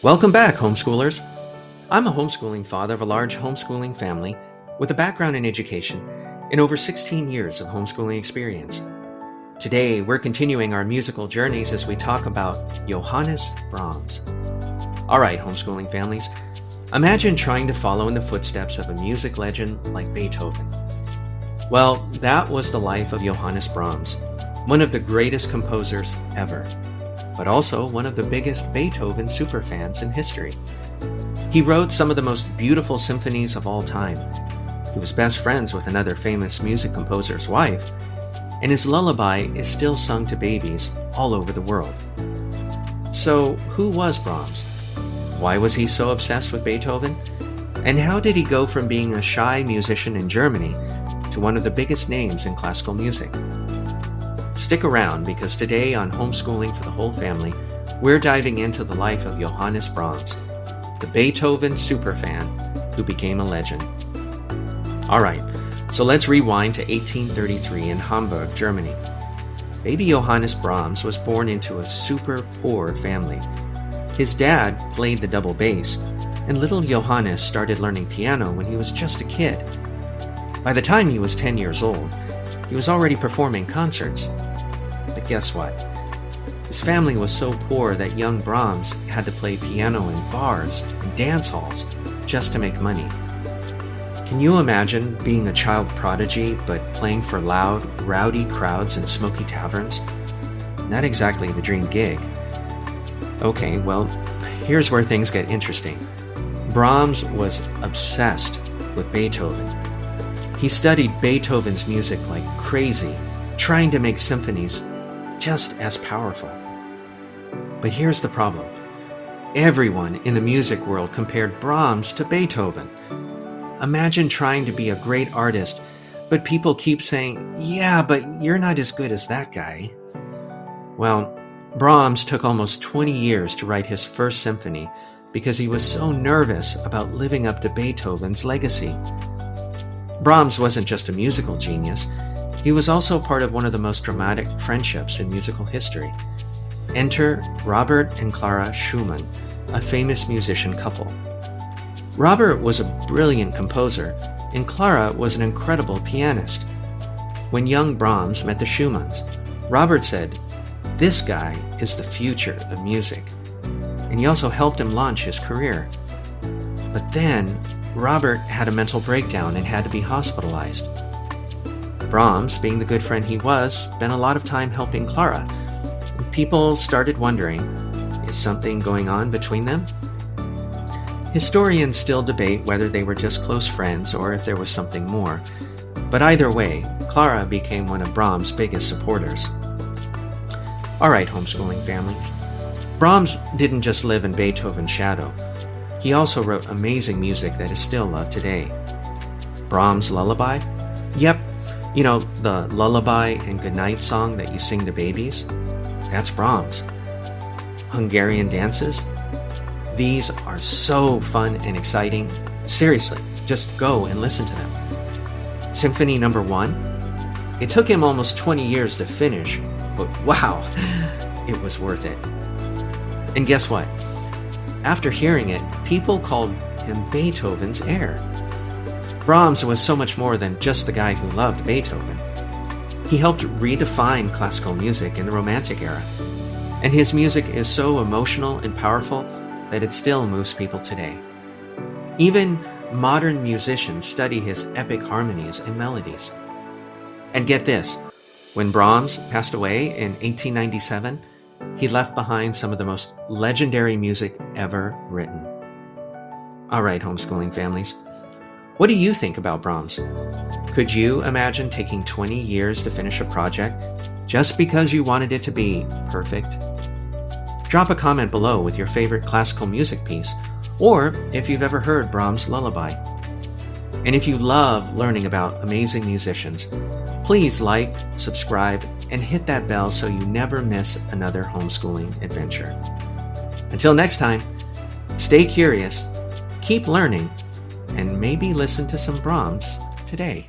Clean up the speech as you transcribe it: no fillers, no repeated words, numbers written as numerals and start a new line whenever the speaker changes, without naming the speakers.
Welcome back, homeschoolers. I'm a homeschooling father of a large homeschooling family with a background in education and over 16 years of homeschooling experience. Today, we're continuing our musical journeys as we talk about Johannes Brahms. All right, homeschooling families, imagine trying to follow in the footsteps of a music legend like Beethoven. Well, that was the life of Johannes Brahms, one of the greatest composers ever, but also one of the biggest Beethoven superfans in history. He wrote some of the most beautiful symphonies of all time. He was best friends with another famous music composer's wife, and his lullaby is still sung to babies all over the world. So, who was Brahms? Why was he so obsessed with Beethoven? And how did he go from being a shy musician in Germany to one of the biggest names in classical music? Stick around, because today on Homeschooling for the Whole Family, we're diving into the life of Johannes Brahms, the Beethoven superfan who became a legend. Alright, so let's rewind to 1833 in Hamburg, Germany. Baby Johannes Brahms was born into a super poor family. His dad played the double bass, and little Johannes started learning piano when he was just a kid. By the time he was 10 years old, he was already performing concerts. But guess what? His family was so poor that young Brahms had to play piano in bars and dance halls just to make money. Can you imagine being a child prodigy but playing for loud, rowdy crowds in smoky taverns? Not exactly the dream gig. Okay, well, here's where things get interesting. Brahms was obsessed with Beethoven. He studied Beethoven's music like crazy, trying to make symphonies just as powerful. But here's the problem. Everyone in the music world compared Brahms to Beethoven. Imagine trying to be a great artist, but people keep saying, "Yeah, but you're not as good as that guy." Well, Brahms took almost 20 years to write his first symphony because he was so nervous about living up to Beethoven's legacy. Brahms wasn't just a musical genius, he was also part of one of the most dramatic friendships in musical history. Enter Robert and Clara Schumann, a famous musician couple. Robert was a brilliant composer, and Clara was an incredible pianist. When young Brahms met the Schumanns, Robert said, "This guy is the future of music." And he also helped him launch his career. But then, Robert had a mental breakdown and had to be hospitalized. Brahms, being the good friend he was, spent a lot of time helping Clara. People started wondering, is something going on between them? Historians still debate whether they were just close friends or if there was something more. But either way, Clara became one of Brahms' biggest supporters. Alright, homeschooling families. Brahms didn't just live in Beethoven's shadow. He also wrote amazing music that is still loved today. Brahms' lullaby? Yep, you know, the lullaby and goodnight song that you sing to babies? That's Brahms. Hungarian dances? These are so fun and exciting. Seriously, just go and listen to them. Symphony No. 1? It took him almost 20 years to finish, but wow, it was worth it. And guess what? After hearing it, people called him Beethoven's heir. Brahms was so much more than just the guy who loved Beethoven. He helped redefine classical music in the Romantic era, and his music is so emotional and powerful that it still moves people today. Even modern musicians study his epic harmonies and melodies. And get this, when Brahms passed away in 1897, he left behind some of the most legendary music ever written. Alright, homeschooling families, what do you think about Brahms? Could you imagine taking 20 years to finish a project just because you wanted it to be perfect? Drop a comment below with your favorite classical music piece, or if you've ever heard Brahms' lullaby. And if you love learning about amazing musicians, please like, subscribe, and hit that bell so you never miss another homeschooling adventure. Until next time, stay curious, keep learning, and maybe listen to some Brahms today.